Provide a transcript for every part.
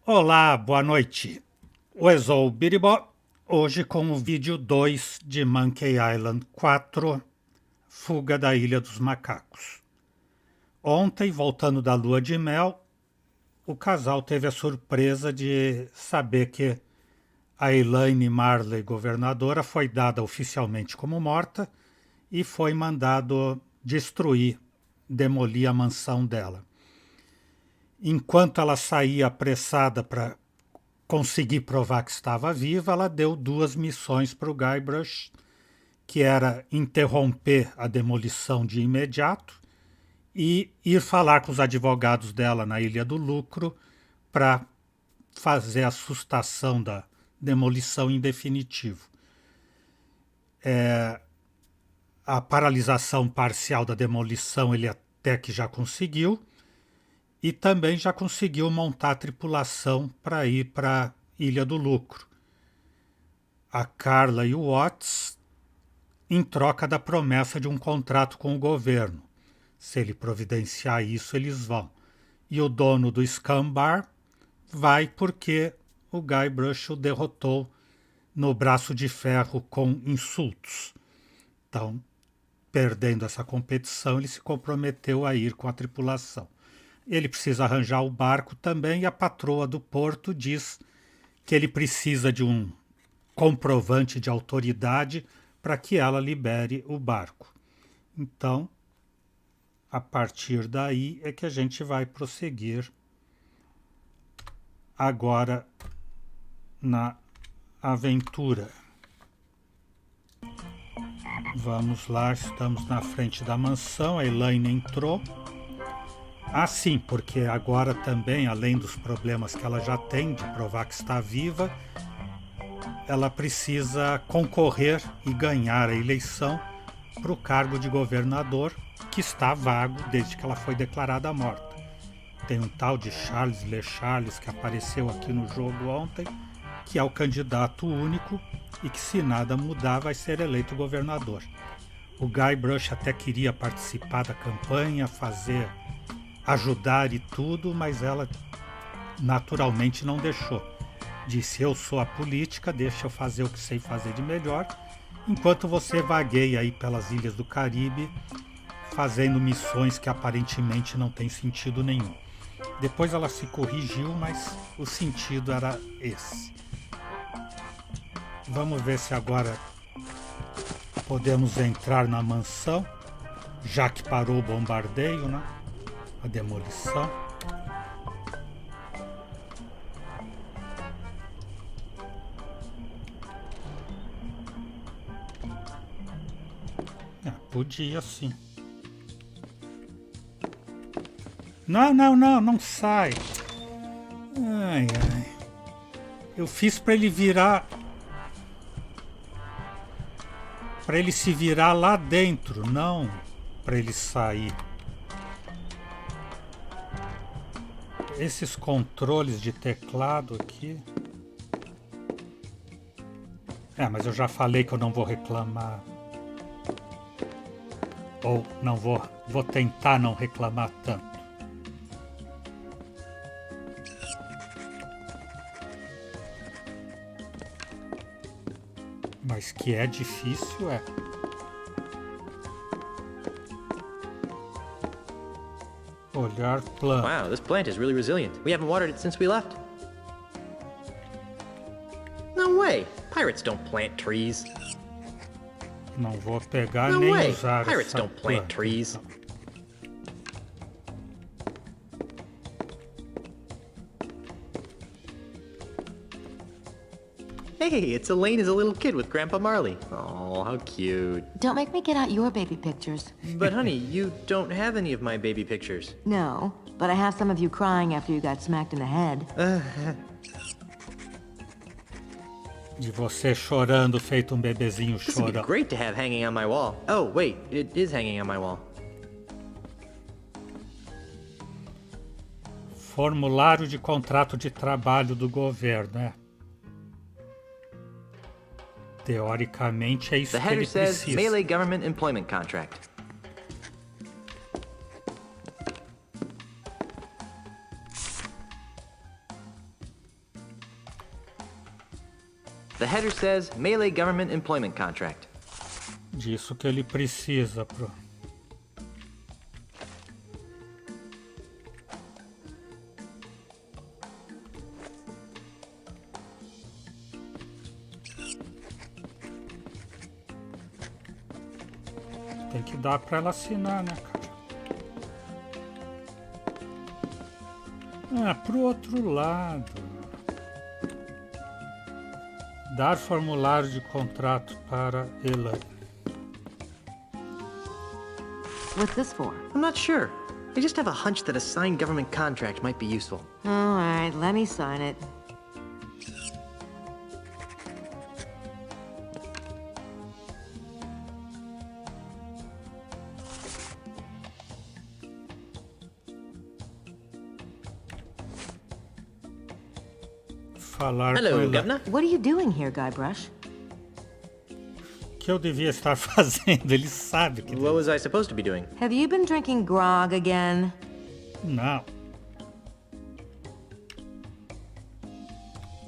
Olá, boa noite. Eu sou o Biribó, hoje com o vídeo 2 de Monkey Island 4, Fuga da Ilha dos Macacos. Ontem, voltando da lua de mel, o casal teve a surpresa de saber que a Elaine Marley, governadora, foi dada oficialmente como morta e foi mandado demolir a mansão dela. Enquanto ela saía apressada para conseguir provar que estava viva, ela deu 2 missões para o Guybrush, que era interromper a demolição de imediato e ir falar com os advogados dela na Ilha do Lucro para fazer a sustação da demolição em definitivo. A paralisação parcial da demolição ele até que já conseguiu, e também já conseguiu montar a tripulação para ir para a Ilha do Lucro. A Carla e o Watts, em troca da promessa de um contrato com o governo. Se ele providenciar isso, eles vão. E o dono do Scum Bar vai porque o Guybrush o derrotou no braço de ferro com insultos. Então, perdendo essa competição, ele se comprometeu a ir com a tripulação. Ele precisa arranjar o barco também, e a patroa do porto diz que ele precisa de um comprovante de autoridade para que ela libere o barco. Então, a partir daí é que a gente vai prosseguir agora na aventura. Vamos lá, estamos na frente da mansão, a Elaine entrou. Ah, sim, porque agora também, além dos problemas que ela já tem de provar que está viva, ela precisa concorrer e ganhar a eleição para o cargo de governador, que está vago desde que ela foi declarada morta. Tem um tal de Charles Le Charles que apareceu aqui no jogo ontem, que é o candidato único e que, se nada mudar, vai ser eleito governador. O Guybrush até queria participar da campanha, ajudar e tudo, mas ela naturalmente não deixou. Disse: eu sou a política, deixa eu fazer o que sei fazer de melhor, enquanto você vagueia aí pelas ilhas do Caribe, fazendo missões que aparentemente não tem sentido nenhum. Depois ela se corrigiu, mas o sentido era esse. Vamos ver se agora podemos entrar na mansão, já que parou o bombardeio, né? A demolição. Podia sim. Não sai. Ai. Eu fiz para ele virar. Para ele se virar lá dentro, não para ele sair. Esses controles de teclado aqui. Mas eu já falei que eu não vou reclamar. Ou não vou tentar não reclamar tanto. Mas que é difícil, é. Olhar plano. Wow, this plant is really resilient. We haven't watered it since we left. No way! Pirates don't plant trees. Não vou pegar No nem way! usar Pirates essa don't plant planta, trees. então. Hey, it's Elaine as a little kid with Grandpa Marley. Oh, how cute. Don't make me get out your baby pictures. But honey, you don't have any of my baby pictures. No, but I have some of you crying after you got smacked in the head. De você chorando feito um bebezinho This would be chorando. great to have hanging on my wall. Oh, wait, it is hanging on my wall. Formulário de contrato de trabalho do governo, né? Teoricamente é isso The que ele header says precisa. Melee Government Employment Contract. The header says Melee Government Employment Contract. Disso que ele precisa pro... Tem que dar para ela assinar, né, cara? Ah, pro outro lado. Dar formulário de contrato para Ilha. What's this for? I'm not sure. I just have a hunch that a signed government contract might be useful. All right, let me sign it. Falar com Hello, Ilha. Governor. What are you doing here, Guybrush? Que eu devia estar fazendo, ele sabe que... What was I supposed to be doing? Have you been drinking grog again? Não.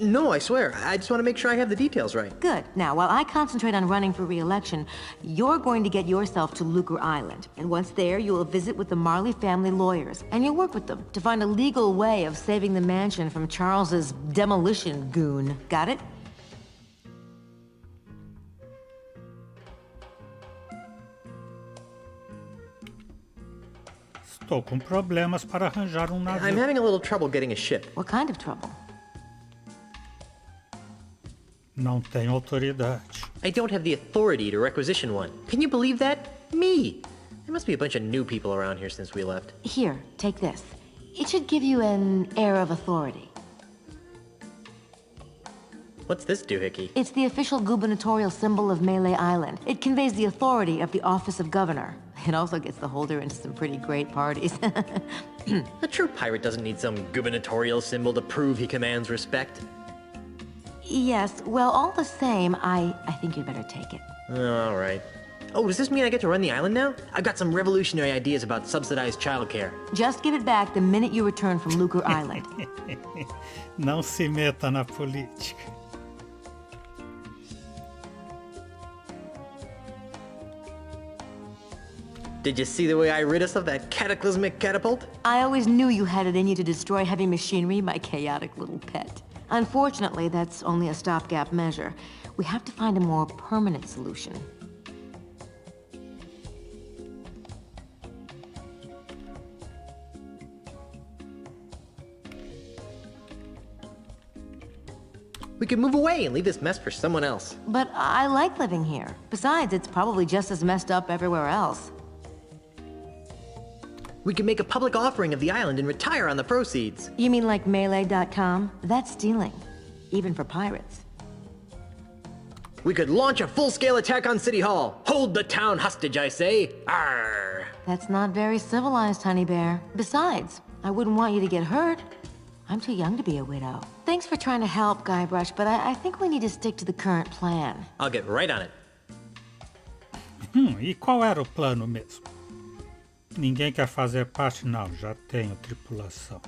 No, I swear. I just want to make sure I have the details right. Good. Now, while I concentrate on running for re-election, you're going to get yourself to Lucre Island. And once there, you will visit with the Marley family lawyers. And you'll work with them to find a legal way of saving the mansion from Charles's demolition goon. Got it? Estou com problemas para arranjar I'm navio. having a little trouble getting a ship. What kind of trouble? Não tenho autoridade. I don't have the authority to requisition one. Can you believe that? Me! There must be a bunch of new people around here since we left. Here, take this. It should give you an air of authority. What's this doohickey? It's the official gubernatorial symbol of Melee Island. It conveys the authority of the office of governor. It also gets the holder into some pretty great parties. A true pirate doesn't need some gubernatorial symbol to prove he commands respect. Yes, well, all the same, I think you'd better take it. All right. Oh, does this mean I get to run the island now? I've got some revolutionary ideas about subsidized childcare. Just give it back the minute you return from Lucre Island. Não se meta na política. Did you see the way I rid us of that cataclysmic catapult? I always knew you had it in you to destroy heavy machinery, my chaotic little pet. Unfortunately, that's only a stopgap measure. We have to find a more permanent solution. We could move away and leave this mess for someone else. But I like living here. Besides, it's probably just as messed up everywhere else. We could make a public offering of the island and retire on the proceeds. You mean like Melee.com? That's stealing. Even for pirates. We could launch a full-scale attack on City Hall. Hold the town hostage, I say. Arr! That's not very civilized, Honey Bear. Besides, I wouldn't want you to get hurt. I'm too young to be a widow. Thanks for trying to help, Guybrush, but I think we need to stick to the current plan. I'll get right on it. E qual era o plano mesmo? Ninguém quer fazer parte? Não, já tenho tripulação.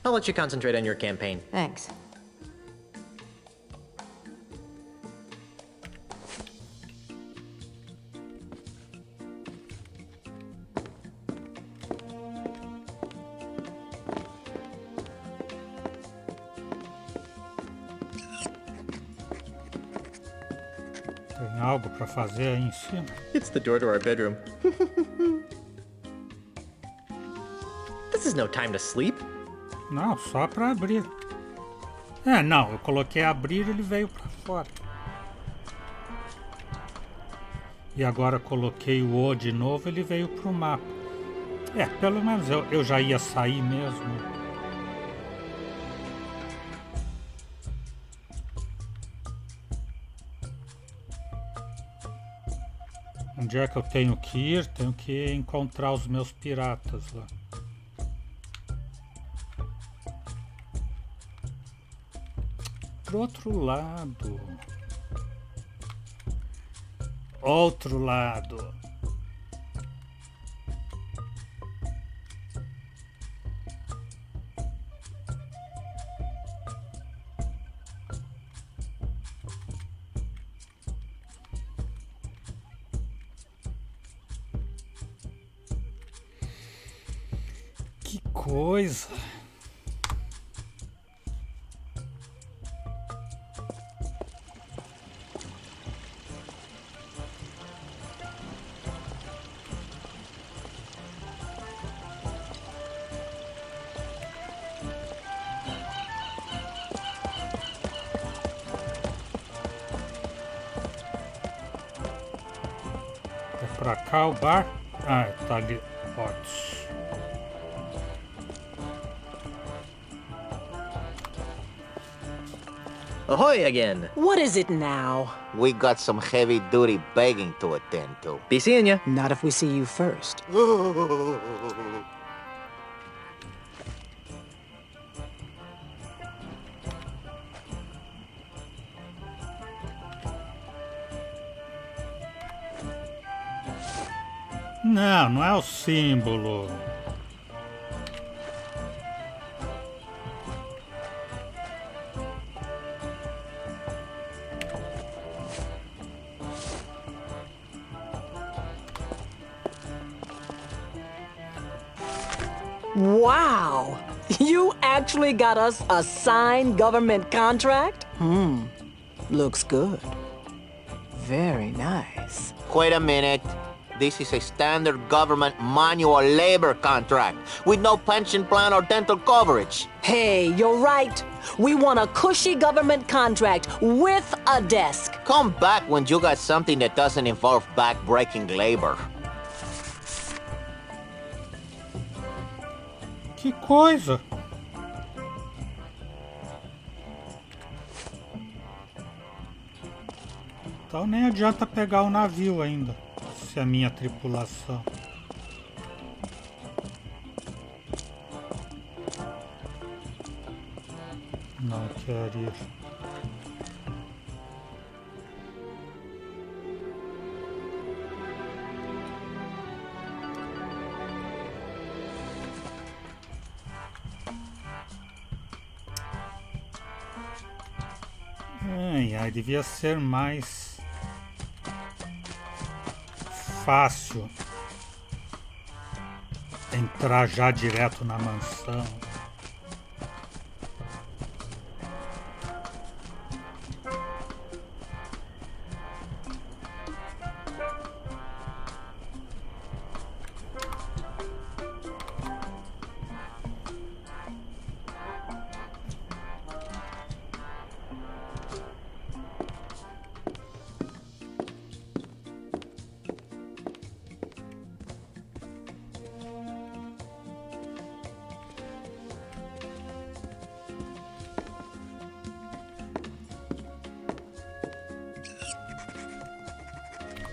I'll let you concentrate on your campaign. Thanks. Tem algo para fazer aí em cima? It's the door to our bedroom. This is no time to sleep. Não, só para abrir. É, não, eu coloquei abrir e ele veio para fora. E agora coloquei o O de novo, ele veio para o mapa. É, pelo menos eu já ia sair mesmo. Onde é que eu tenho que ir? Tenho que encontrar os meus piratas lá. Pro outro lado. Outro lado. coisa. É pra cá o bar? Ah, tá ali. Ótimo. Ahoy again. What is it now? We got some heavy-duty begging to attend to. Be seeing ya. Not if we see you first. Não, não é o símbolo. Wow! You actually got us a signed government contract? Looks good. Very nice. Wait a minute. This is a standard government manual labor contract with no pension plan or dental coverage. Hey, you're right. We want a cushy government contract with a desk. Come back when you got something that doesn't involve back-breaking labor. Que coisa! Então nem adianta pegar o navio ainda, se é a minha tripulação. Não quer ir. Ai, devia ser mais fácil entrar já direto na mansão.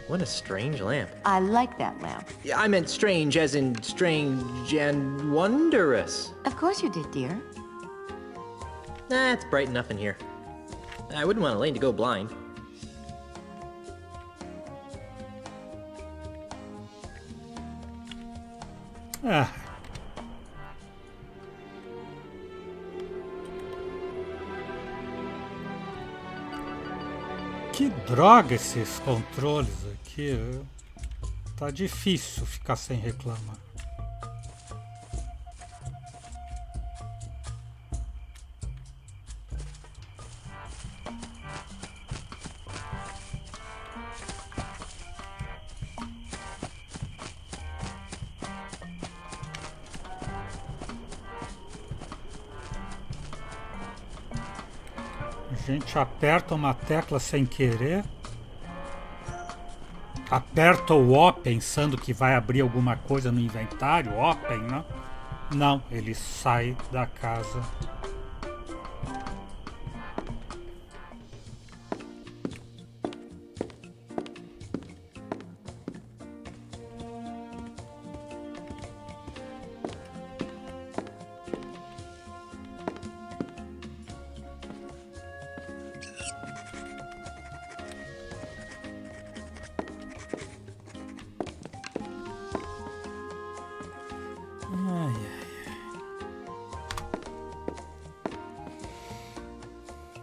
What a strange lamp. I like that lamp. Yeah, I meant strange as in strange and wondrous. Of course you did, dear. Nah, it's bright enough in here. I wouldn't want Elaine to go blind. Ah. Que droga esses controles aqui. Tá difícil ficar sem reclamar. A gente aperta uma tecla sem querer. Aperta o O pensando que vai abrir alguma coisa no inventário. Open, né? Não, ele sai da casa.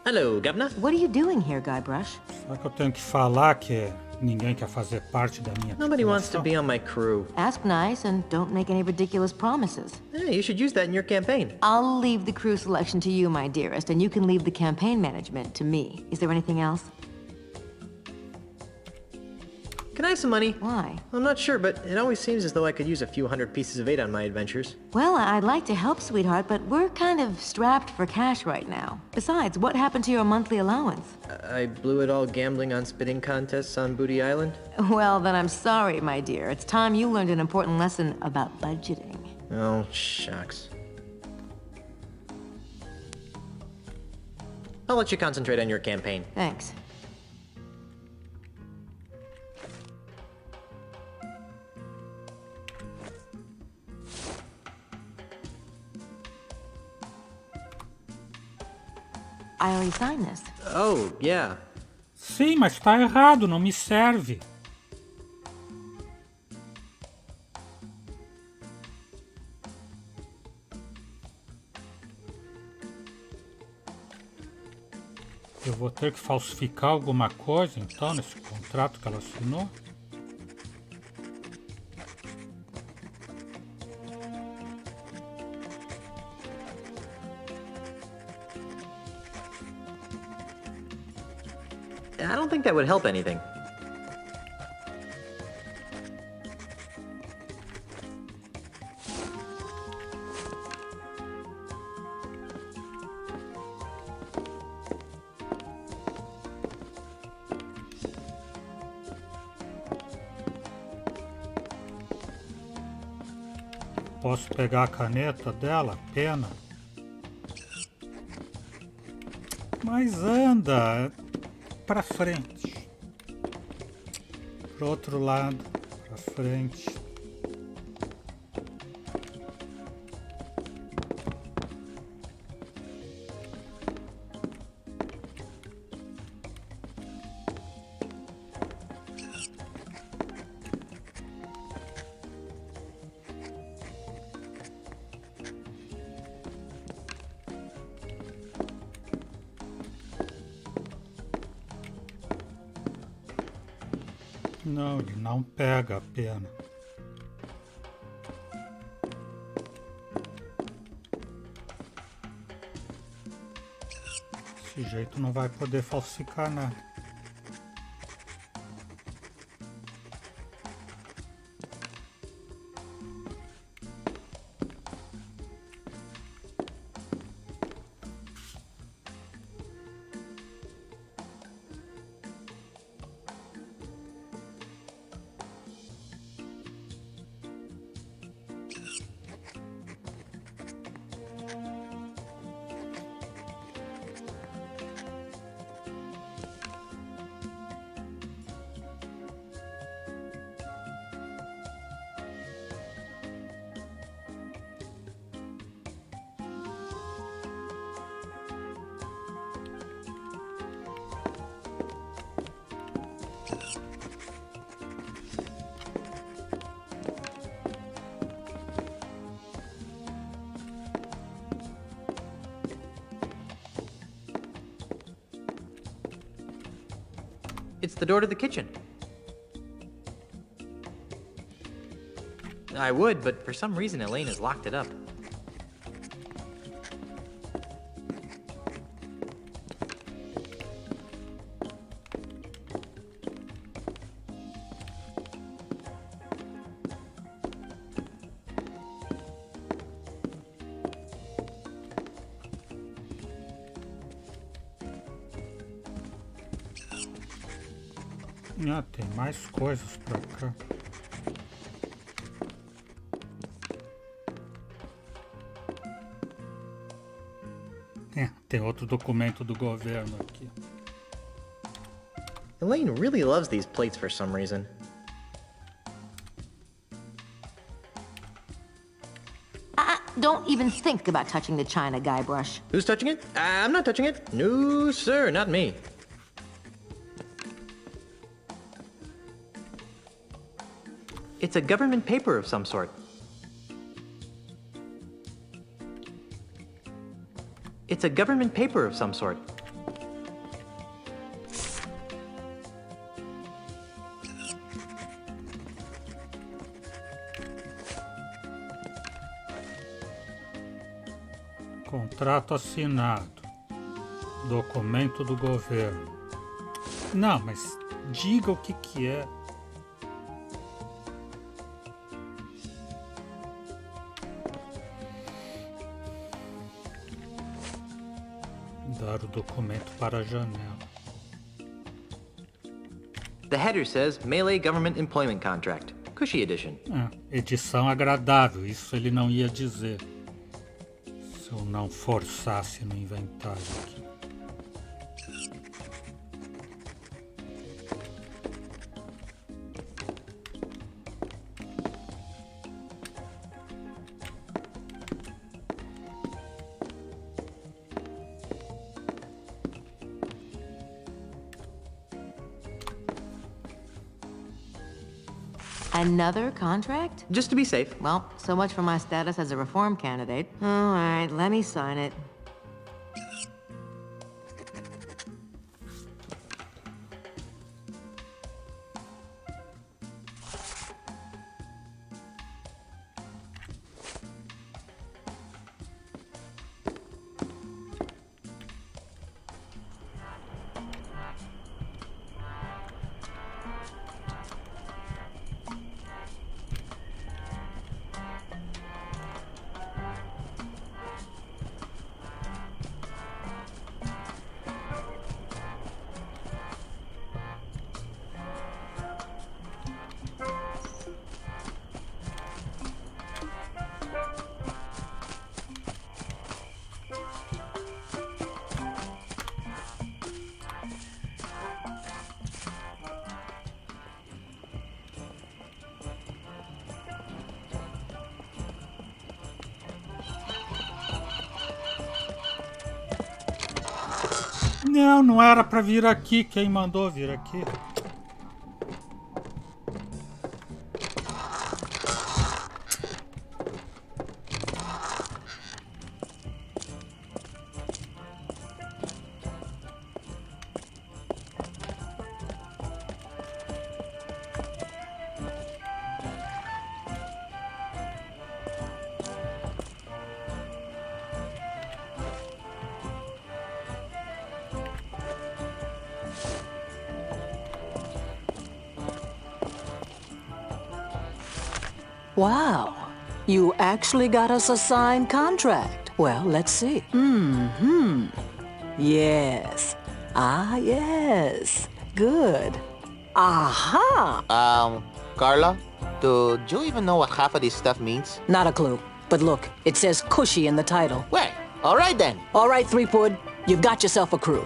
Hello, Governor. What are you doing here, Guybrush? Será que eu tenho que falar que Ninguém quer fazer parte da minha Nobody wants to tripulação? be on my crew. Ask nice and don't make any ridiculous promises. Hey, you should use that in your campaign. I'll leave the crew selection to you, my dearest, and you can leave the campaign management to me. Is there anything else? Can I have some money? Why? I'm not sure, but it always seems as though I could use a few hundred pieces of 8 on my adventures. Well, I'd like to help, sweetheart, but we're kind of strapped for cash right now. Besides, what happened to your monthly allowance? I blew it all gambling on spitting contests on Booty Island. Well, then I'm sorry, my dear. It's time you learned an important lesson about budgeting. Oh, shucks. I'll let you concentrate on your campaign. Thanks. I already signed this. Oh, yeah. Sim, mas tá errado, não me serve. Eu vou ter que falsificar alguma coisa, então, nesse contrato que ela assinou? I don't think that would help anything. Posso pegar a caneta dela? Pena. Mas anda pra frente. Pro outro lado. Pra frente. Não, ele não pega a pena. Desse jeito não vai poder falsificar nada. It's the door to the kitchen. I would, but for some reason Elaine has locked it up. Ah, tem mais coisas pra cá. Tem outro documento do governo aqui. Elaine really loves these plates for some reason. Don't even think about touching the China Guybrush. Who's touching it? I'm not touching it. No, sir, not me. It's a government paper of some sort. It's a government paper of some sort. Contrato assinado. Documento do governo. Não, mas diga o que é. Dar o documento para a janela. The header says Melee Government Employment Contract. Cushy edition. Edição agradável, isso ele não ia dizer. Se eu não forçasse no inventário aqui. Another contract? Just to be safe. Well, so much for my status as a reform candidate. All right, let me sign it. Não, não era pra vir aqui. Quem mandou vir aqui? Wow. You actually got us a signed contract. Well, let's see. Yes. Ah, yes. Good. Aha! Carla, do you even know what half of this stuff means? Not a clue. But look, it says Cushy in the title. Well, all right then. All right, Threepwood, you've got yourself a crew.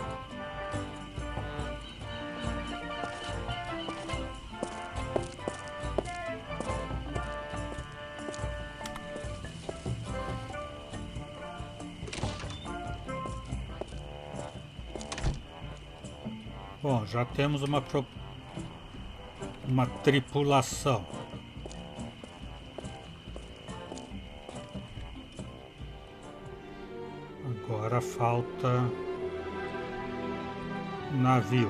Bom, já temos uma tripulação. Agora falta navio.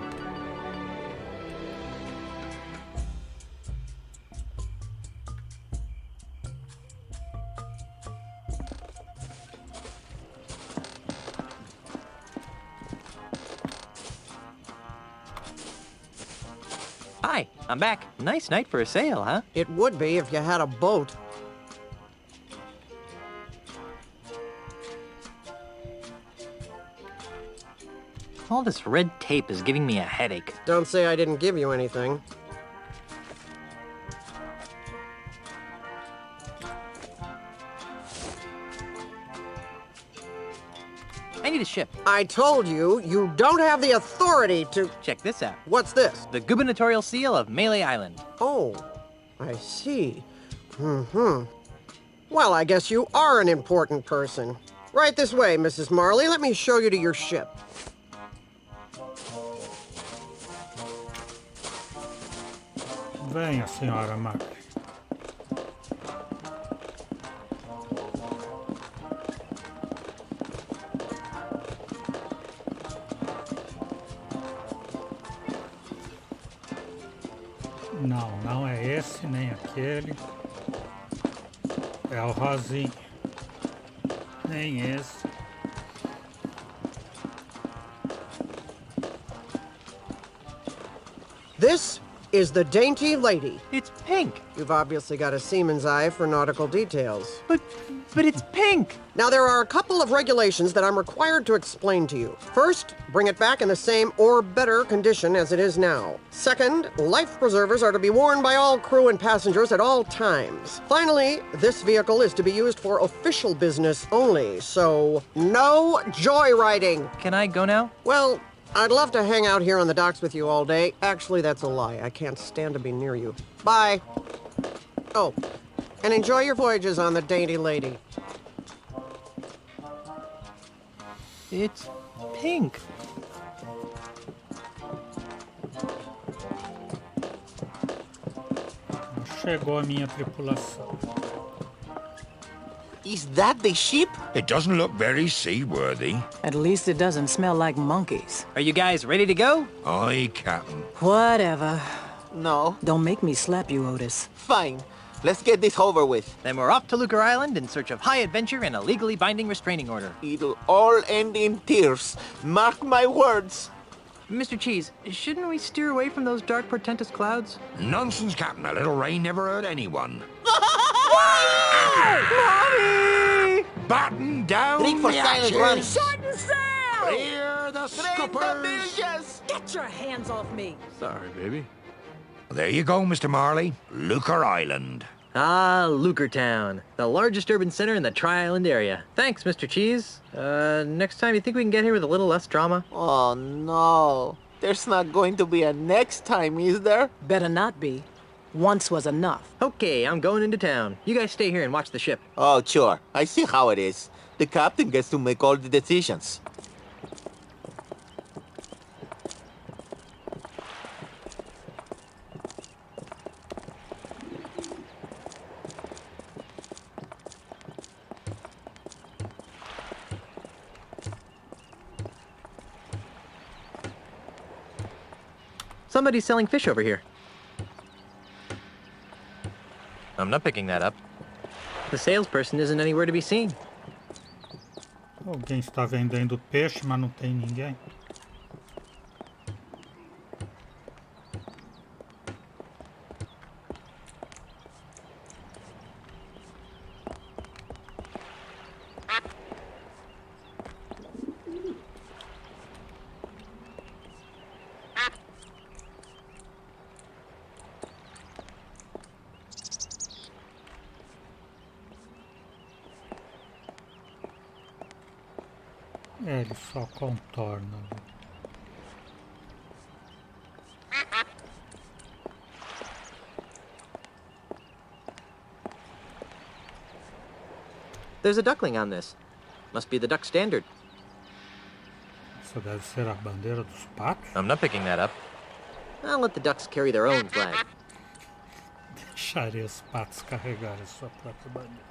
Hi, I'm back. Nice night for a sail, huh? It would be if you had a boat. All this red tape is giving me a headache. Don't say I didn't give you anything. I need a ship. I told you, you don't have the authority to... Check this out. What's this? The gubernatorial seal of Melee Island. Oh, I see. Well, I guess you are an important person. Right this way, Mrs. Marley. Let me show you to your ship. Venha, senhora Marley. Não, não é esse nem aquele. É o rosinho. Nem esse. This is the Dainty Lady. It's pink. You've obviously got a seaman's eye for nautical details. But it's pink. Now, there are a couple of regulations that I'm required to explain to you. First, bring it back in the same or better condition as it is now. Second, life preservers are to be worn by all crew and passengers at all times. Finally, this vehicle is to be used for official business only, so no joyriding. Can I go now? Well, I'd love to hang out here on the docks with you all day. Actually, that's a lie. I can't stand to be near you. Bye. Oh, and enjoy your voyages on the Dainty Lady. It's pink. Chegou a minha tripulação. Is that the ship? It doesn't look very seaworthy. At least it doesn't smell like monkeys. Are you guys ready to go? Aye, Captain. Whatever. No. Don't make me slap you, Otis. Fine. Let's get this over with. Then we're off to Lucre Island in search of high adventure and a legally binding restraining order. It'll all end in tears. Mark my words. Mr. Cheese, shouldn't we steer away from those dark, portentous clouds? Nonsense, Captain. A little rain never hurt anyone. Mommy! Batten down Drink for the silent hatches. running. Clear the scuppers. Get your hands off me! Sorry, baby. There you go, Mr. Marley. Lucre Island. Ah, Lucre Town, the largest urban center in the Tri-Island area. Thanks, Mr. Cheese. Next time, you think we can get here with a little less drama? Oh, no. There's not going to be a next time, is there? Better not be. Once was enough. Okay, I'm going into town. You guys stay here and watch the ship. Oh, sure. I see how it is. The captain gets to make all the decisions. Somebody's selling fish over here. I'm not picking that up. The salesperson isn't anywhere to be seen. Alguém está vendendo peixe, mas não tem ninguém. É, ele só contorna. There's a duckling on this. Must be the duck standard. Isso deve ser a bandeira dos patos? I'm not picking that up. I'll let the ducks carry their own flag. Deixaria os patos carregarem sua própria bandeira.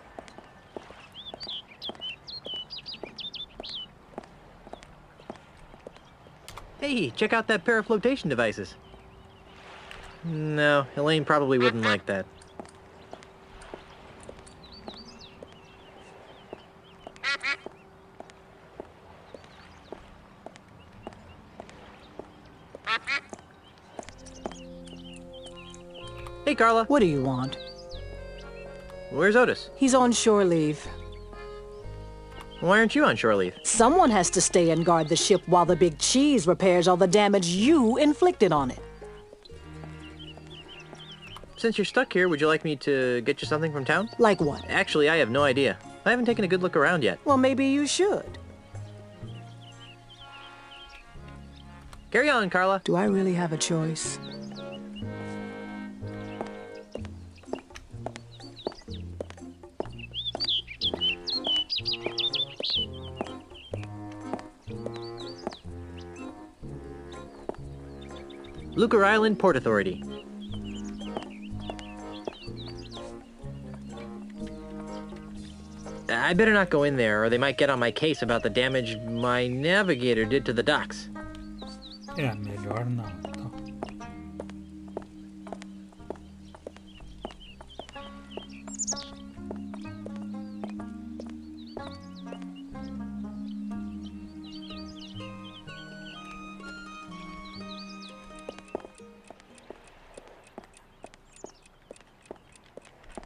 Hey, check out that pair of flotation devices. No, Elaine probably wouldn't like that. Hey, Carla. What do you want? Where's Otis? He's on shore leave. Why aren't you on shore leave? Someone has to stay and guard the ship while the big cheese repairs all the damage you inflicted on it. Since you're stuck here, would you like me to get you something from town? Like what? Actually, I have no idea. I haven't taken a good look around yet. Well, maybe you should. Carry on, Carla. Do I really have a choice? Lucre Island Port Authority. I better not go in there, or they might get on my case about the damage my navigator did to the docks. É, melhor não. Então.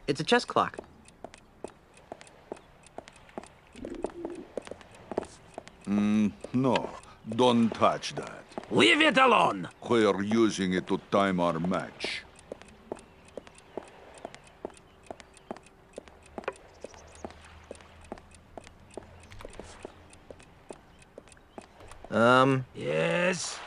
It's a chess clock. No, don't touch that. Leave it alone! We're using it to time our match. Yes?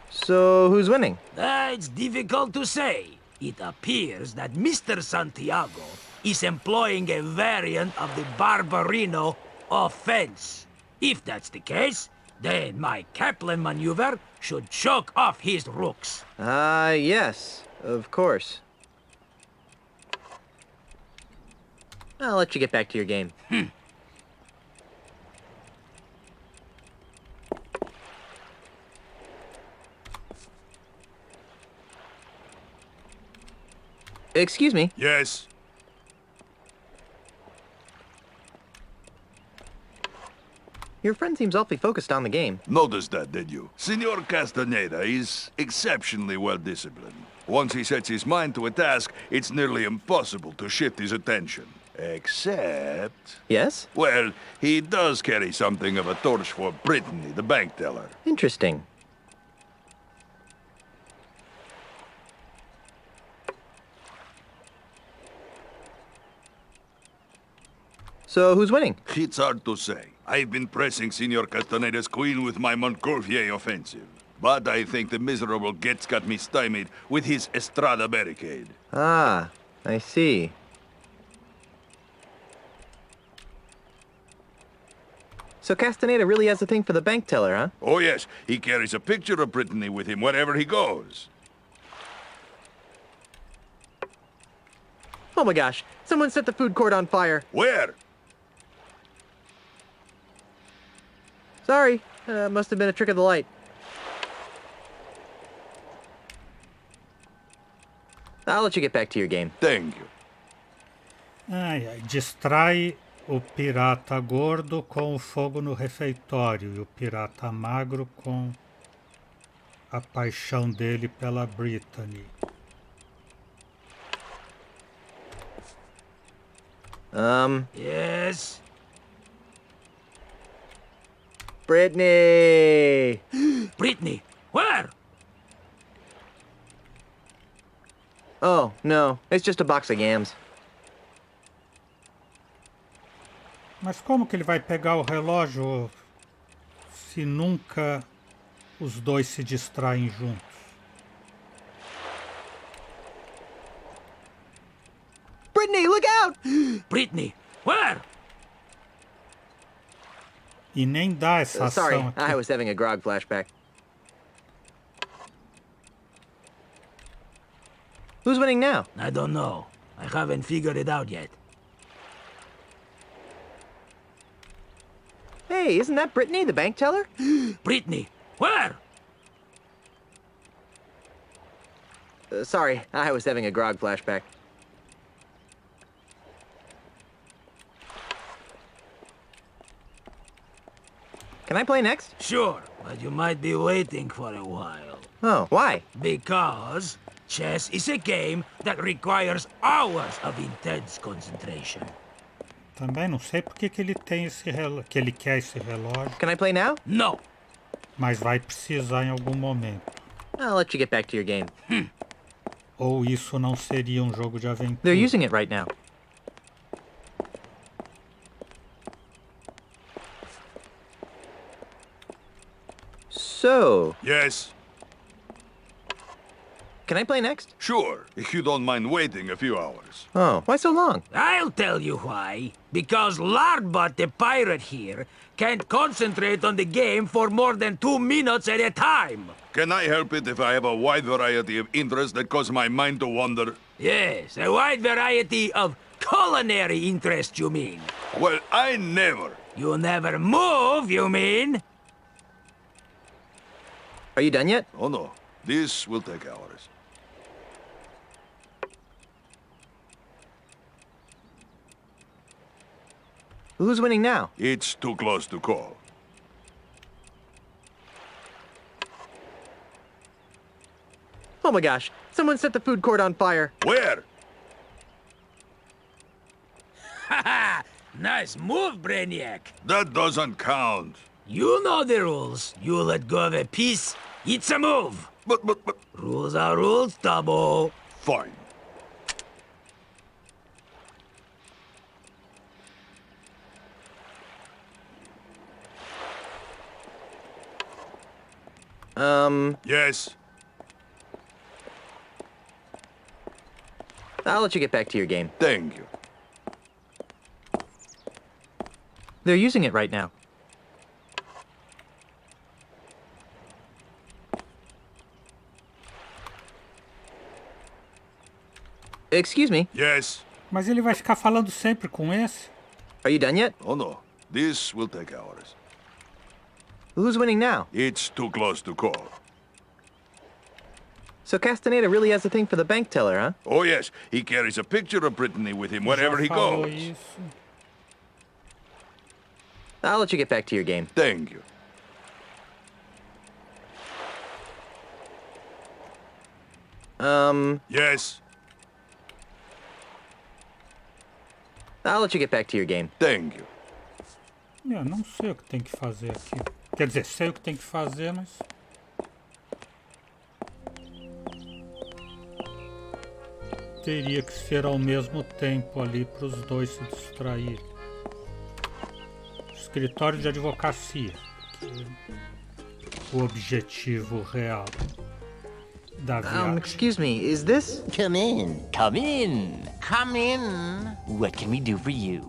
So who's winning? It's difficult to say. It appears that Mr. Santiago is employing a variant of the Barbarino offense. If that's the case, then my Kaplan maneuver should choke off his rooks. Yes, of course. I'll let you get back to your game. Excuse me. Yes. Your friend seems awfully focused on the game. Noticed that, did you? Senor Castaneda is exceptionally well disciplined. Once he sets his mind to a task, it's nearly impossible to shift his attention. Except... Yes? Well, he does carry something of a torch for Brittany, the bank teller. Interesting. So who's winning? It's hard to say. I've been pressing Senor Castaneda's queen with my Montgolfier offensive. But I think the miserable Getz got me stymied with his Estrada barricade. Ah, I see. So Castaneda really has a thing for the bank teller, huh? Oh yes, he carries a picture of Brittany with him wherever he goes. Oh my gosh, someone set the food court on fire. Where? Sorry, must have been a trick of the light. I'll let you get back to your game. Thank you. Ai, ai, distrai o pirata gordo com o fogo no refeitório e o pirata magro com a paixão dele pela Brittany. Yes? Brittany! Brittany, where? Oh, no, it's just a box of yams. Mas como que ele vai pegar o relógio se nunca os dois se distraem juntos? Brittany, look out! Brittany, where? E nem dá essa Sorry, ação I aqui. was having a grog flashback. Who's winning now? I don't know. I haven't figured it out yet. Hey, isn't that Brittany, the bank teller? Brittany, where? Sorry, I was having a grog flashback. Can I play next? Sure, but you might be waiting for a while. Oh, why? Because chess is a game that requires hours of intense concentration. Também não sei por que que ele tem esse que ele quer esse relógio, Can I play now? No. mas vai precisar em algum momento. I'll let you get back to your game. Ou isso não seria um jogo de aventura? They're using it right now. So, Yes, can I play next? sure, if you don't mind waiting a few hours. Oh, why so long? I'll tell you why. Because Larbot the pirate here can't concentrate on the game for more than 2 minutes at a time. Can I help it if I have a wide variety of interests that cause my mind to wander? Yes, a wide variety of culinary interests, you mean. Well, I never. You never move, you mean? Are you done yet? Oh no, this will take hours. Who's winning now? It's too close to call. Oh my gosh, someone set the food court on fire. Where? Haha! Nice move, Brainiac. That doesn't count. You know the rules. You let go of a piece, it's a move. But, Rules are rules, Tabo. fine. Yes. I'll let you get back to your game. Thank you. They're using it right now. Excuse me, Yes. Mas ele vai ficar falando sempre com esse? are you done yet? Oh no. This will take hours. Who's winning now? It's too close to call. So Castaneda really has a thing for the bank teller, huh? Oh yes, he carries a picture of Brittany with him wherever Já he falou goes. isso. I'll let you get back to your game. Thank you. Yes. I'll let you get back to your game. Thank you. Não sei o que tem que fazer aqui. Quer dizer, sei o que tem que fazer, mas... Teria que ser ao mesmo tempo ali para os dois se distraírem. Escritório de advocacia. Que é o objetivo real da viagem. Excuse me, is this? Come in. Come in. Come in. What can we do for you?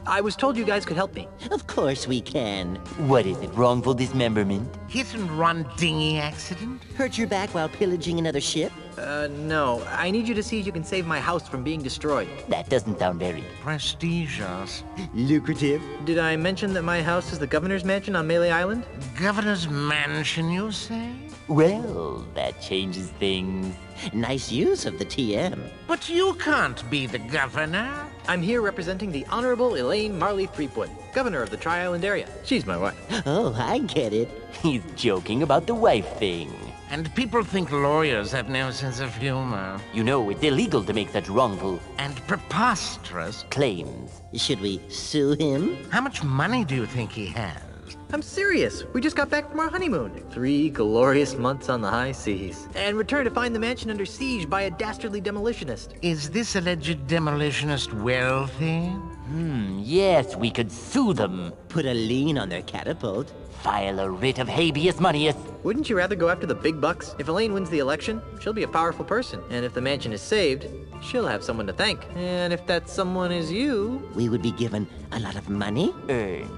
I was told you guys could help me. Of course we can. What is it, wrongful dismemberment? Hit and run dinghy accident? Hurt your back while pillaging another ship? No. I need you to see if you can save my house from being destroyed. That doesn't sound very... Prestigious. lucrative. Did I mention that my house is the governor's mansion on Melee Island? Governor's mansion, you say? Well, that changes things. Nice use of the TM. But you can't be the governor. I'm here representing the Honorable Elaine Marley Threepwood, governor of the Tri-Island area. She's my wife. Oh, I get it. He's joking about the wife thing. And people think lawyers have no sense of humor. You know, it's illegal to make such wrongful And preposterous. claims. Should we sue him? How much money do you think he has? I'm serious. We just got back from our honeymoon. 3 glorious months on the high seas. And returned to find the mansion under siege by a dastardly demolitionist. Is this alleged demolitionist wealthy? Yes, we could sue them. Put a lien on their catapult. File a writ of habeas maneus. Wouldn't you rather go after the big bucks? If Elaine wins the election, she'll be a powerful person. And if the mansion is saved, she'll have someone to thank. And if that someone is you... We would be given a lot of money? Earned,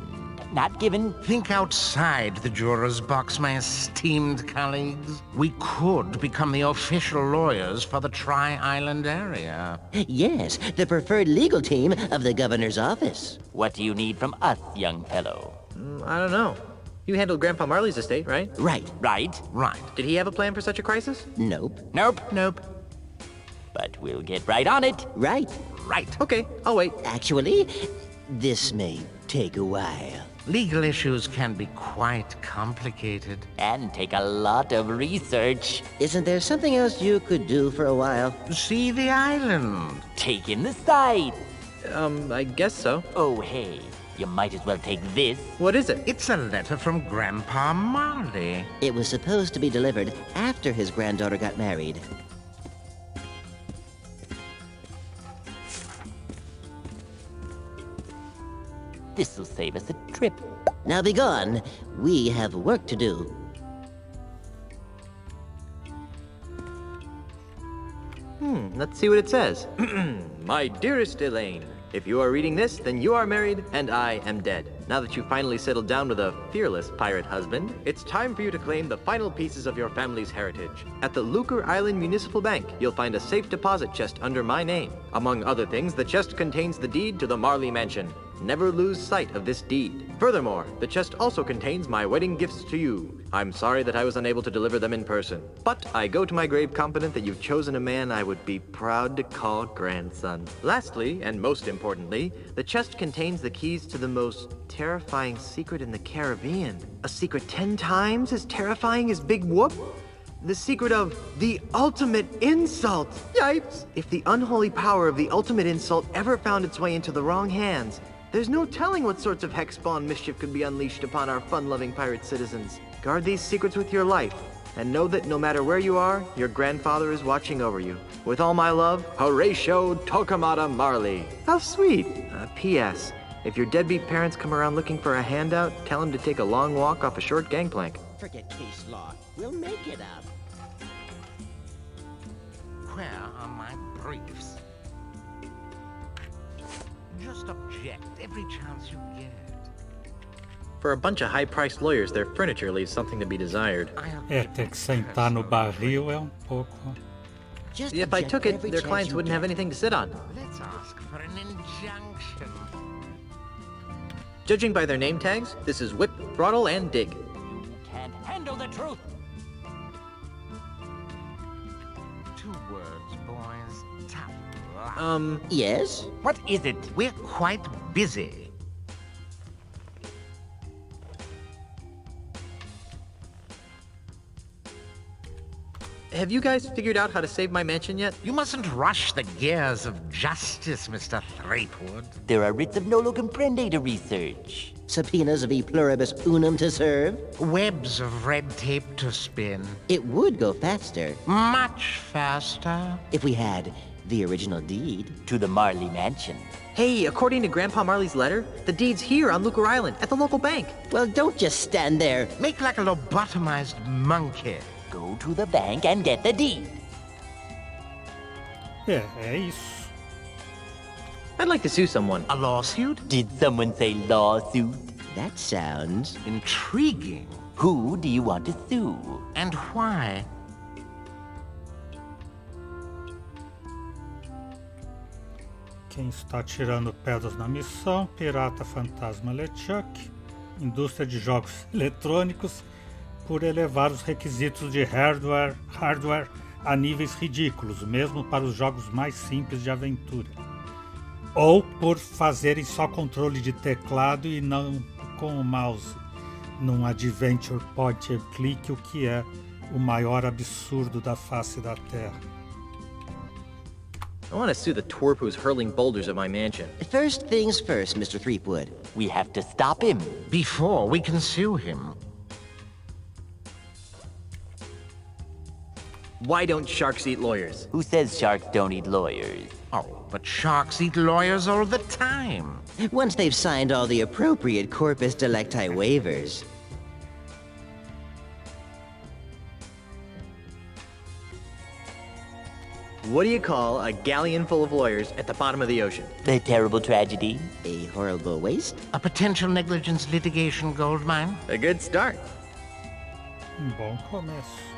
not given. Think outside the juror's box, my esteemed colleagues. We could become the official lawyers for the Tri-Island area. Yes, the preferred legal team of the governor's office. What do you need from us, young fellow? I don't know. You handled Grandpa Marley's estate, right? Right. Right? Right. Did he have a plan for such a crisis? Nope. Nope. Nope. But we'll get right on it. Right. Right. Okay, I'll wait. Actually, this may take a while. Legal issues can be quite complicated. And take a lot of research. Isn't there something else you could do for a while? See the island. Take in the sights. I guess so. Oh, hey, you might as well take this. What is it? It's a letter from Grandpa Marley. It was supposed to be delivered after his granddaughter got married. This'll save us a trip. Now be gone. We have work to do. Let's see what it says. My dearest Elaine, if you are reading this, then you are married and I am dead. Now that you've finally settled down with a fearless pirate husband, it's time for you to claim the final pieces of your family's heritage. At the Lucre Island Municipal Bank, you'll find a safe deposit chest under my name. Among other things, the chest contains the deed to the Marley Mansion. Never lose sight of this deed. Furthermore, the chest also contains my wedding gifts to you. I'm sorry that I was unable to deliver them in person, but I go to my grave confident that you've chosen a man I would be proud to call grandson. Lastly, and most importantly, the chest contains the keys to the most terrifying secret in the Caribbean. A secret 10 times as terrifying as Big Whoop? The secret of the ultimate insult. Yipes! If the unholy power of the ultimate insult ever found its way into the wrong hands, there's no telling what sorts of hex-spawn mischief could be unleashed upon our fun-loving pirate citizens. Guard these secrets with your life, and know that no matter where you are, your grandfather is watching over you. With all my love, Horatio Tokamata Marley. How sweet. P.S. If your deadbeat parents come around looking for a handout, tell them to take a long walk off a short gangplank. Forget case law. We'll make it up. Where are my briefs? Just object every chance you get. For a bunch of high-priced lawyers, their furniture leaves something to be desired. Ter que sentar no barril é pouco. If I took it, their clients wouldn't have anything to sit on. Let's ask for an injunction. Judging by their name tags, this is Whip, Throttle, and Dig. You can't handle the truth. 2 words, boys. Tough. Yes? What is it? We're quite busy. Have you guys figured out how to save my mansion yet? You mustn't rush the gears of justice, Mr. Threepwood. There are writs of nolo comprende to research. Subpoenas of e pluribus unum to serve. Webs of red tape to spin. It would go faster Much faster. if we had the original deed to the Marley mansion. Hey, according to Grandpa Marley's letter, the deed's here on Lucre Island at the local bank. Well, don't just stand there. Make like a lobotomized monkey. Go to the bank and get the deed. É isso. I'd like to sue someone. A lawsuit? Did someone say lawsuit? That sounds Intriguing. Who do you want to sue? And why? Quem está tirando pedras na missão? Pirata Fantasma LeChuck. Indústria de jogos eletrônicos, por elevar os requisitos de hardware a níveis ridículos, mesmo para os jogos mais simples de aventura. Ou por fazerem só controle de teclado e não com o mouse, num adventure point and click, o que é o maior absurdo da face da Terra. I want to sue the twerp who's hurling boulders at my mansion. First things first, Mr. Threepwood. We have to stop him. Before we can sue him. Why don't sharks eat lawyers? Who says sharks don't eat lawyers? Oh, but sharks eat lawyers all the time. Once they've signed all the appropriate corpus delicti waivers. What do you call a galleon full of lawyers at the bottom of the ocean? A terrible tragedy. A horrible waste. A potential negligence litigation goldmine? A good start. Bom começo.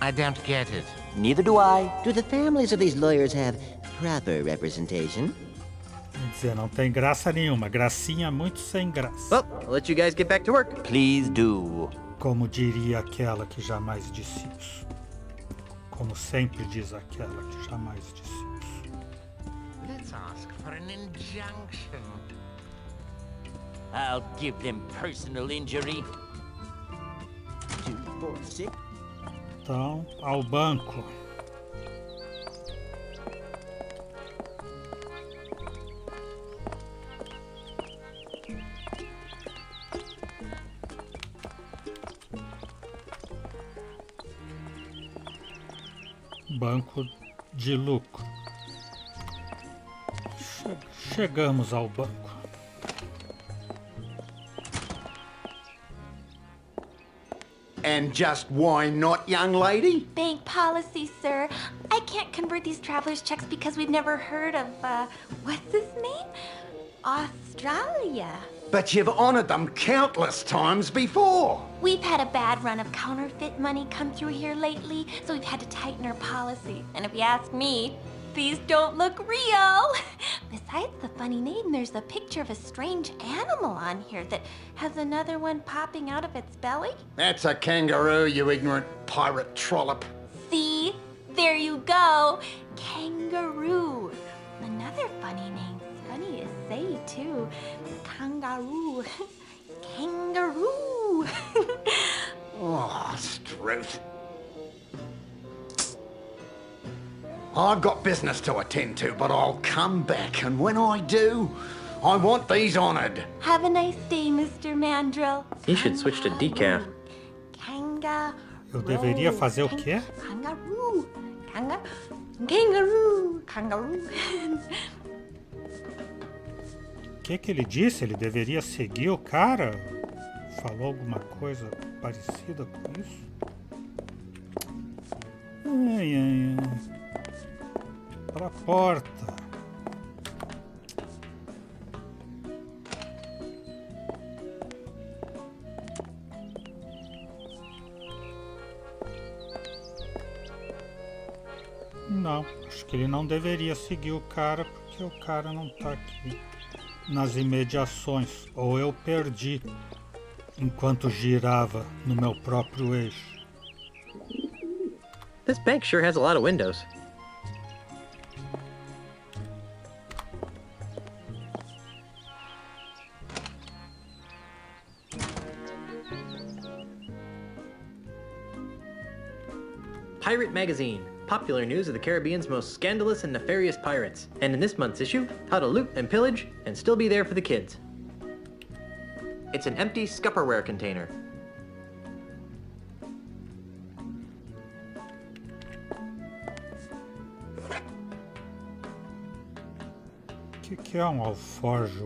I don't get it. Neither do I. Do the families of these lawyers have proper representation? Quer dizer, não tem graça nenhuma. Gracinha muito sem graça. Well, I'll let you guys get back to work. Please do. Como diria aquela que jamais disse isso. Como sempre diz aquela que jamais disse isso. Let's ask for an injunction. I'll give them personal injury. 2, 4, 6. Então, ao banco. Banco de lucro. Chegamos ao banco. And just why not, young lady? Bank policy, sir. I can't convert these traveler's checks because we've never heard of, what's his name? Australia. But you've honored them countless times before. We've had a bad run of counterfeit money come through here lately, so we've had to tighten our policy. And if you ask me, these don't look real. Besides the funny name, there's a picture of a strange animal on here that has another one popping out of its belly. That's a kangaroo, you ignorant pirate trollop. See? There you go. Kangaroo. Another funny name. Funny to say, too. Kangaroo. Kangaroo. Oh, Struth. I've got business to attend to, but I'll come back, and when I do, I want these honored. Have a nice day, Mr. Mandrill. You should switch to decaf. Kangaroo. Eu deveria fazer o quê? Kangaroo. Kangaroo. Kangaroo. O que ele disse? Ele deveria seguir o cara? Falou alguma coisa parecida com isso? Ai, ai, ai. Pra porta. Não, acho que ele não deveria seguir o cara porque o cara não tá aqui nas imediações. Ou eu perdi enquanto girava no meu próprio eixo. This bank sure has a lot of windows. Pirate Magazine. Popular news of the Caribbean's most scandalous and nefarious pirates. And in this month's issue, how to loot and pillage and still be there for the kids. It's an empty Scupperware container. O que é um alforje?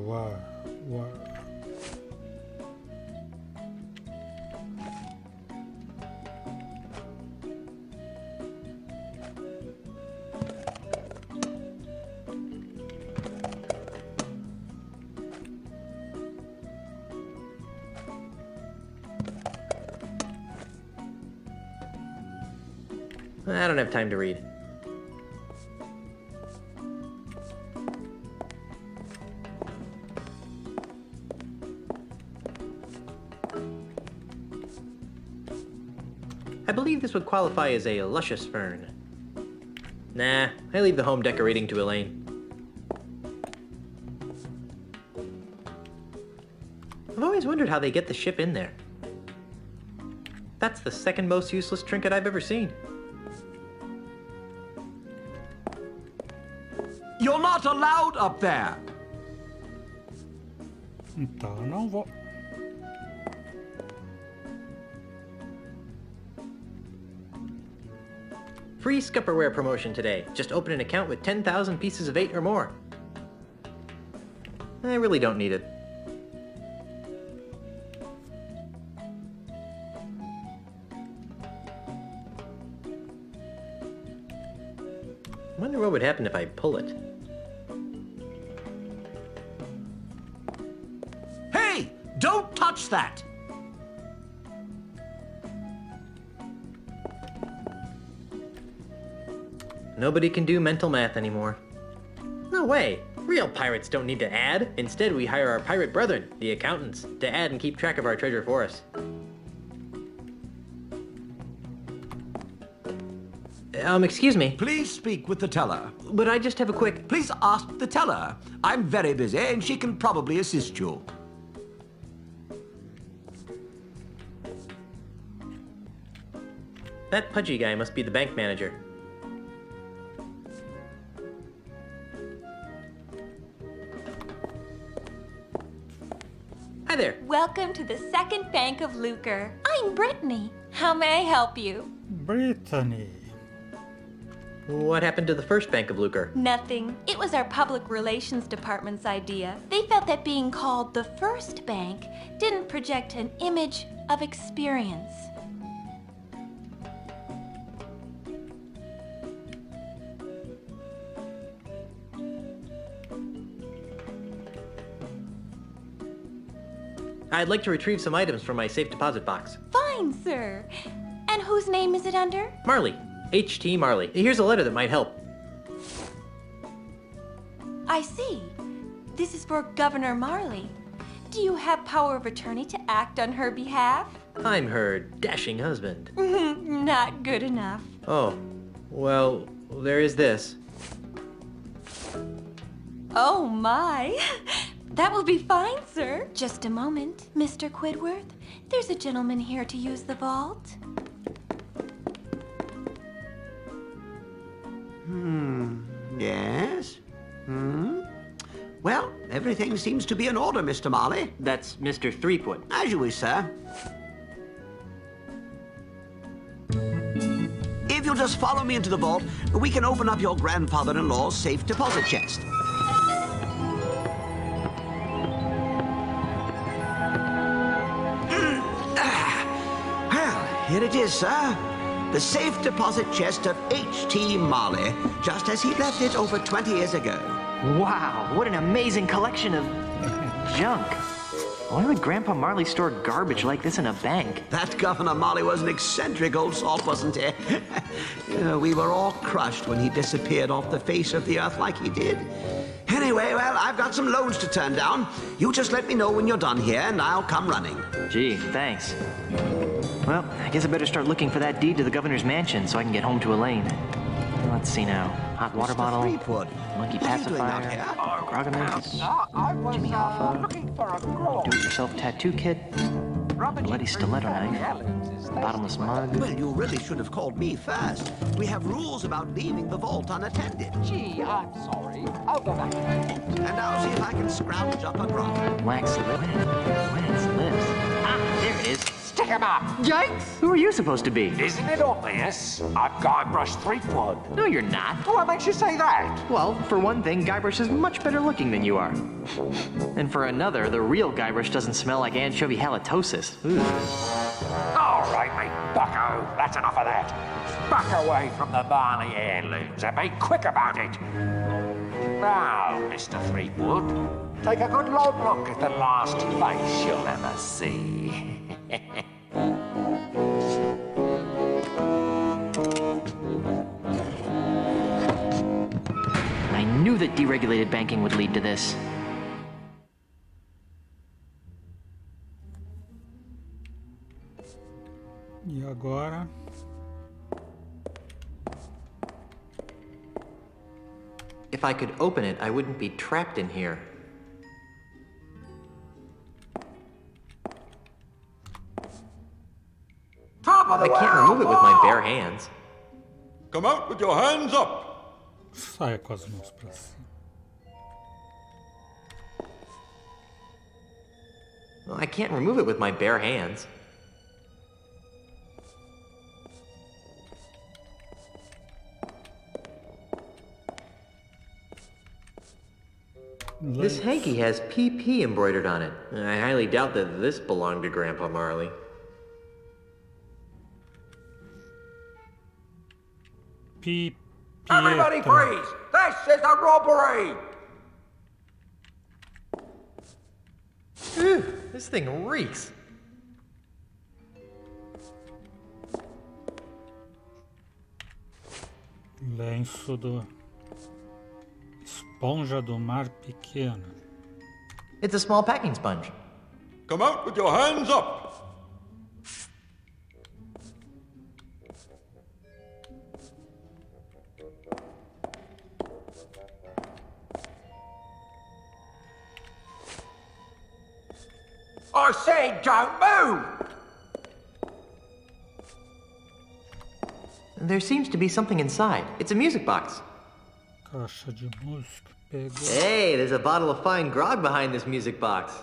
I don't have time to read. I believe this would qualify as a luscious fern. Nah, I leave the home decorating to Elaine. I've always wondered how they get the ship in there. That's the second most useless trinket I've ever seen. You're not allowed up there. Então eu não vou. Free Scupperware promotion today. Just open an account with 10,000 pieces of 8 or more. I really don't need it. Wonder what would happen if I pull it. Hey! Don't touch that! Nobody can do mental math anymore. No way! Real pirates don't need to add. Instead, we hire our pirate brethren, the accountants, to add and keep track of our treasure for us. Excuse me. Please speak with the teller. But I just have a quick... Please ask the teller. I'm very busy and she can probably assist you. That pudgy guy must be the bank manager. Hi there. Welcome to the second bank of Lucre. I'm Brittany. How may I help you? Brittany. What happened to the first bank of Lucre? Nothing. It was our public relations department's idea. They felt that being called the first bank didn't project an image of experience. I'd like to retrieve some items from my safe deposit box. Fine, sir. And whose name is it under? Marley. H.T. Marley. Here's a letter that might help. I see. This is for Governor Marley. Do you have power of attorney to act on her behalf? I'm her dashing husband. Not good enough. Oh, well, there is this. Oh my. That will be fine, sir. Just a moment, Mr. Quidworth. There's a gentleman here to use the vault. Yes? Well, everything seems to be in order, Mr. Marley. That's Mr. Threepwood. As you wish, sir. If you'll just follow me into the vault, we can open up your grandfather-in-law's safe deposit chest. Well, here it is, sir. The safe deposit chest of H.T. Marley, just as he left it over 20 years ago. Wow, what an amazing collection of junk. Why would Grandpa Marley store garbage like this in a bank? That Governor Marley was an eccentric old salt, wasn't he? We were all crushed when he disappeared off the face of the earth like he did. Anyway, well, I've got some loans to turn down. You just let me know when you're done here, and I'll come running. Gee, thanks. Well, I guess I better start looking for that deed to the governor's mansion so I can get home to Elaine. Let's see now. Hot water bottle, monkey pacifier, Grogamins, Jimmy Hoffa, do-it-yourself tattoo kit, bloody stiletto knife, bottomless mug. Well, you really should have called me first. We have rules about leaving the vault unattended. Gee, I'm sorry. I'll go back. And I'll see if I can scrounge up a grog. Wax lips. Ah, there it is. Stick 'em up! Yikes! Who are you supposed to be? Isn't it obvious? I'm Guybrush Threepwood. No, you're not. What makes you say that? Well, for one thing, Guybrush is much better looking than you are. And for another, the real Guybrush doesn't smell like anchovy halitosis. All right, mate, bucko. That's enough of that. Back away from the Barney heirlooms and be quick about it. Now, Mr. Threepwood, take a good long look at the last face you'll ever see. I knew that deregulated banking would lead to this. E agora? If I could open it, I wouldn't be trapped in here. I can't remove it with my bare hands. Come out with your hands up! Saia com as mãos pra cima. Well, I can't remove it with my bare hands. This hanky has PP embroidered on it. I highly doubt that this belonged to Grandpa Marley. Everybody freeze! This is a robbery! Ew, this thing reeks. Lenço do... Esponja do mar pequena. It's a small packing sponge. Come out with your hands up! I said don't move! There seems to be something inside. It's a music box. Caixa de música. Pegou. Hey, there's a bottle of fine grog behind this music box.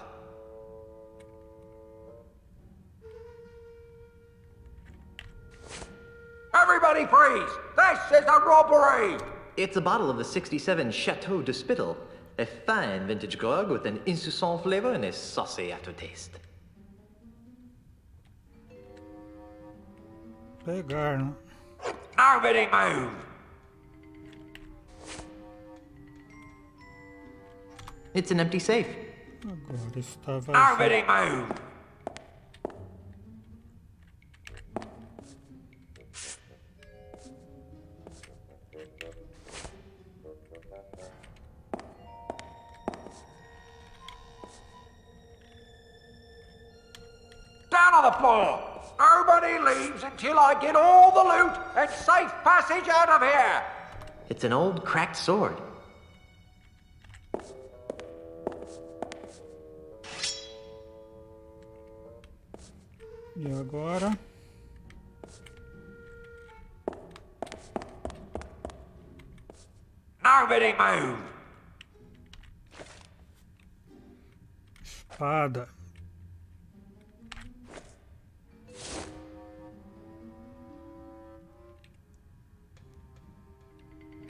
Everybody freeze! This is a robbery! It's a bottle of the 67 Chateau de Spittle. A fine vintage grog with an insouciant flavor and a saucy aftertaste. Pegar, né? Nobody move! It's an empty safe. Agora está vazio. Nobody move! Down on the floor! Nobody leaves until I get all the loot and safe passage out of here! It's an old cracked sword. E agora? Nobody move. Espada.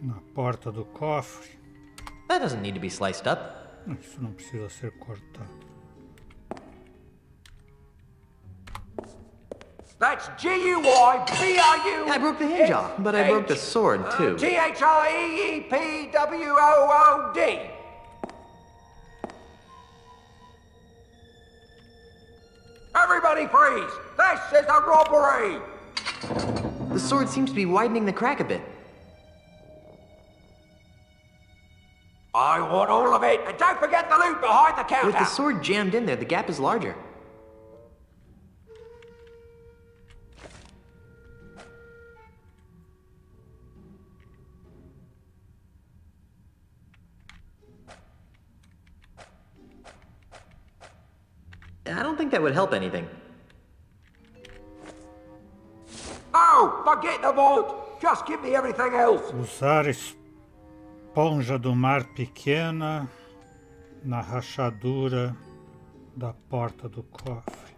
Na porta do cofre. That doesn't need to be sliced up. Isso não precisa ser cortado. That's G-U-Y-B-R-U. I broke the hinge off, but I broke the sword too. T-H-I-E-E-P-W-O-O-D. Everybody freeze! This is a robbery! The sword seems to be widening the crack a bit. I want all of it, and don't forget the loot behind the counter! With the sword jammed in there, the gap is larger. I don't think that would help anything. Oh, forget the vault! Just give me everything else! Usar esponja do mar pequena na rachadura da porta do cofre.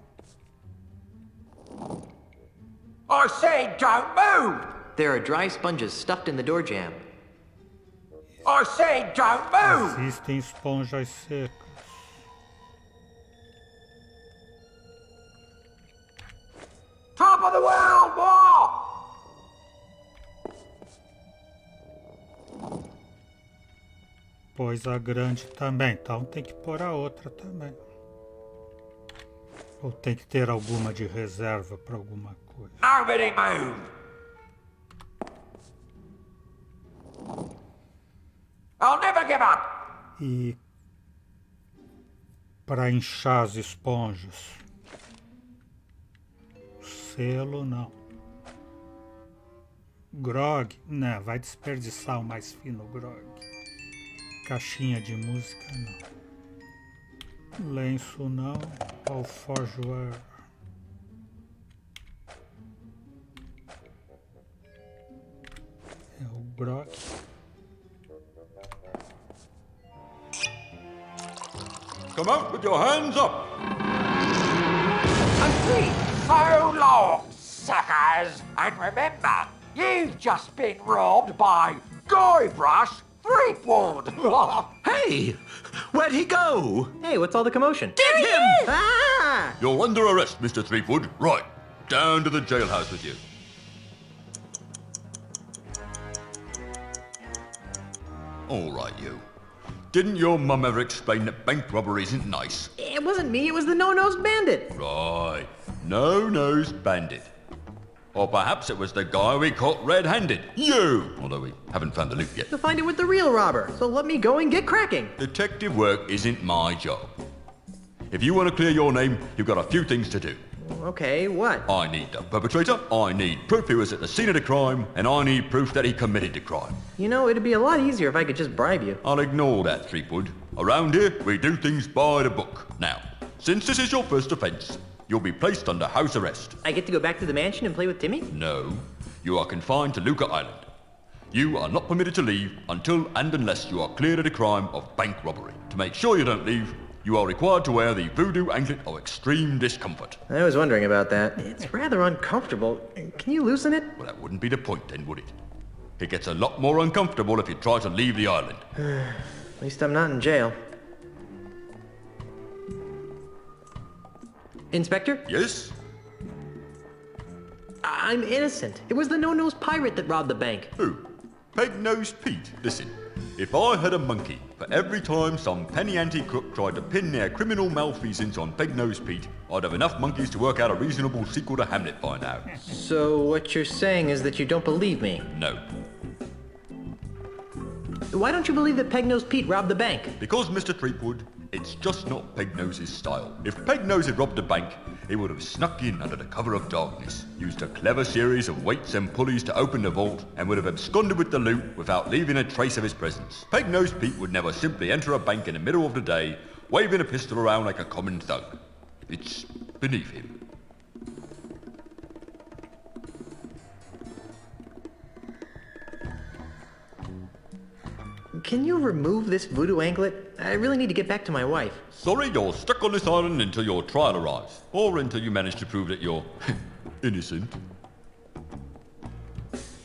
I said don't move! There are dry sponges stuffed in the door jamb. I said don't move! Existem esponjas secas. Top of the world, boy! Pôs a grande também, então tem que pôr a outra também. Ou tem que ter alguma de reserva para alguma coisa. Nobody move! I'll never give up! E para inchar as esponjas. Selo não. Grog, né, vai desperdiçar o mais fino grog. Caixinha de música não. Lenço não. Alforjoar. É o grog. Come out with your hands up! I'm free! So long, suckers! And remember, you've just been robbed by Guybrush Threepwood! Hey! Where'd he go? Hey, what's all the commotion? Get him! Ah! You're under arrest, Mr. Threepwood. Right. Down to the jailhouse with you. All right, you. Didn't your mum ever explain that bank robbery isn't nice? It wasn't me, it was the no-nosed bandit. Right. No-nosed bandit. Or perhaps it was the guy we caught red-handed. You! Although we haven't found the loot yet. You'll find it with the real robber, so let me go and get cracking. Detective work isn't my job. If you want to clear your name, you've got a few things to do. Okay, what? I need the perpetrator, I need proof he was at the scene of the crime, and I need proof that he committed the crime. You know, it'd be a lot easier if I could just bribe you. I'll ignore that, Threepwood. Around here, we do things by the book. Now, since this is your first offense, you'll be placed under house arrest. I get to go back to the mansion and play with Timmy? No, you are confined to Luca Island. You are not permitted to leave until and unless you are cleared of the crime of bank robbery. To make sure you don't leave, you are required to wear the voodoo anklet of extreme discomfort. I was wondering about that. It's rather uncomfortable. Can you loosen it? Well, that wouldn't be the point then, would it? It gets a lot more uncomfortable if you try to leave the island. At least I'm not in jail. Inspector? Yes? I'm innocent. It was the no-nosed pirate that robbed the bank. Who? Peg-nosed Pete? Listen, if I had a monkey for every time some penny ante crook tried to pin their criminal malfeasance on Peg-nosed Pete, I'd have enough monkeys to work out a reasonable sequel to Hamlet by now. So what you're saying is that you don't believe me? No. Why don't you believe that Peg-nosed Pete robbed the bank? Because, Mr. Threepwood, it's just not Peg-Nose's style. If Peg-Nose had robbed a bank, he would have snuck in under the cover of darkness, used a clever series of weights and pulleys to open the vault, and would have absconded with the loot without leaving a trace of his presence. Peg-Nosed Pete would never simply enter a bank in the middle of the day, waving a pistol around like a common thug. It's beneath him. can you remove this voodoo anklet? I really need to get back to my wife. Sorry, you're stuck on this island until your trial arrives, or until you manage to prove that you're innocent.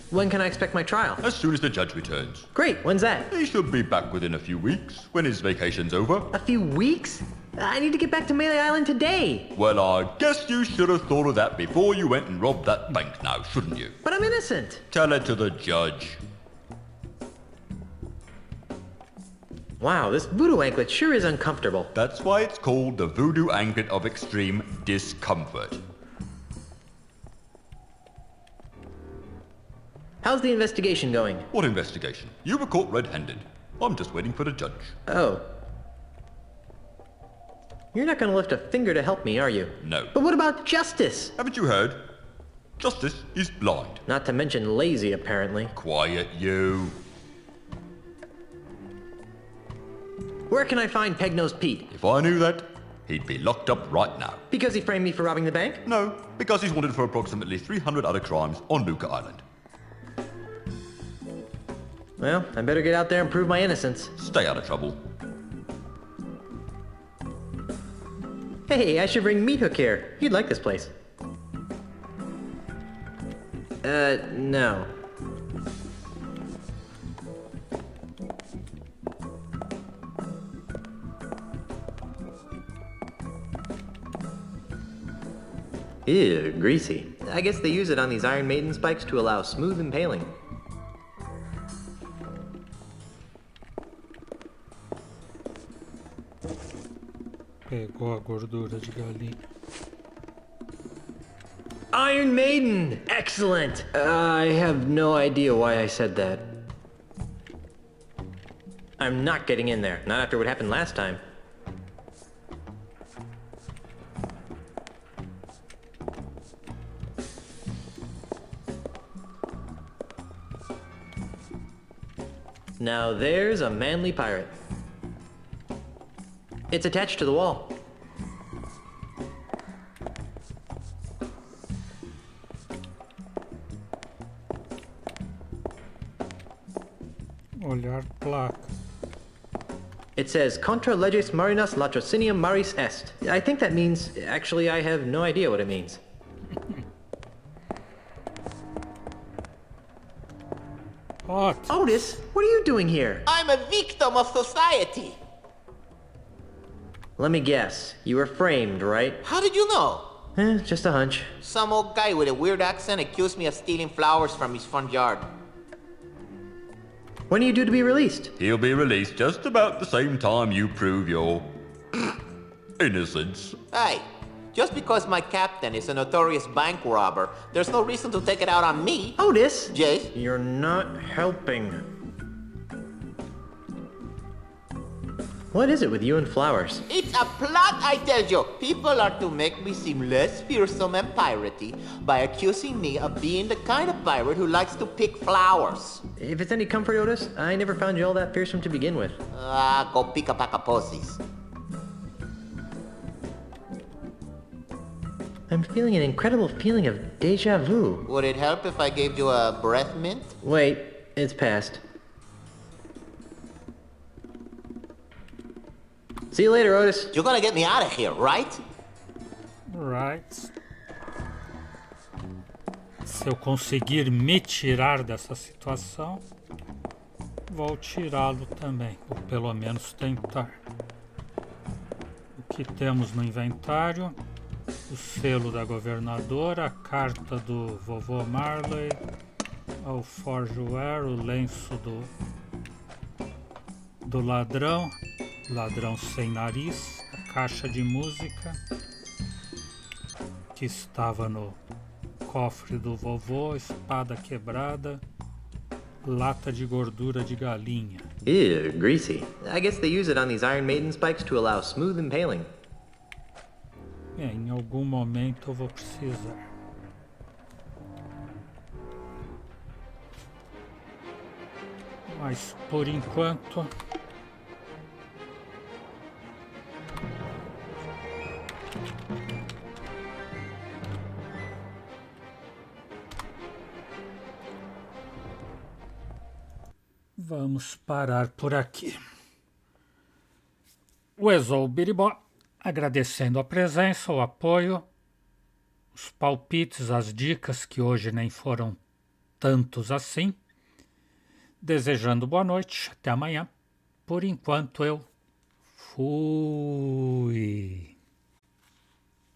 When can I expect my trial? As soon as the judge returns. Great, when's that? He should be back within a few weeks, when his vacation's over. A few weeks? I need to get back to Melee Island today. Well, I guess you should have thought of that before you went and robbed that bank now, shouldn't you? But I'm innocent. Tell it to the judge. Wow, this voodoo anklet sure is uncomfortable. That's why it's called the voodoo anklet of extreme discomfort. How's the investigation going? What investigation? You were caught red-handed. I'm just waiting for the judge. Oh. You're not gonna lift a finger to help me, are you? No. But what about justice? Haven't you heard? Justice is blind. Not to mention lazy, apparently. Quiet, you. Where can I find Peg-Nosed Pete? If I knew that, he'd be locked up right now. Because he framed me for robbing the bank? No, because he's wanted for approximately 300 other crimes on Luca Island. Well, I better get out there and prove my innocence. Stay out of trouble. Hey, I should bring Meat Hook here. He'd like this place. No. Ew, greasy. I guess they use it on these Iron Maiden spikes to allow smooth impaling. Pegou a gordura de galinha. Iron Maiden! Excellent! I have no idea why I said that. I'm not getting in there. Not after what happened last time. Now there's a manly pirate. It's attached to the wall. Olhar placa. It says, Contra leges marinas latrocinium maris est. I think that means, actually I have no idea what it means. What? Otis, what are you doing here? I'm a victim of society. Let me guess, you were framed, right? How did you know? Just a hunch. Some old guy with a weird accent accused me of stealing flowers from his front yard. When are you due to be released? He'll be released just about the same time you prove your innocence. Hey, just because my captain is a notorious bank robber, there's no reason to take it out on me. Otis! Yes? You're not helping. What is it with you and flowers? It's a plot, I tell you. People are to make me seem less fearsome and piratey by accusing me of being the kind of pirate who likes to pick flowers. If it's any comfort, Otis, I never found you all that fearsome to begin with. Go pick a pack of posies. I'm feeling an incredible feeling of deja vu. Would it help if I gave you a breath mint? Wait, it's past. See you later, Otis. You're gonna get me out of here, right? Right. Se eu conseguir me tirar dessa situação, vou tirá-lo também, ou pelo menos tentar. O que temos no inventário? O selo da governadora, a carta do vovô Marley, o forgeware, o lenço do ladrão, ladrão sem nariz, a caixa de música que estava no cofre do vovô, espada quebrada, lata de gordura de galinha. Ew, greasy. I guess they use it on these Iron Maiden spikes to allow smooth impaling. Em algum momento eu vou precisar. Mas por enquanto Vamos parar por aqui. O Exou Biribó, agradecendo a presença, o apoio, os palpites, as dicas, que hoje nem foram tantos assim. Desejando boa noite, até amanhã. Por enquanto eu fui.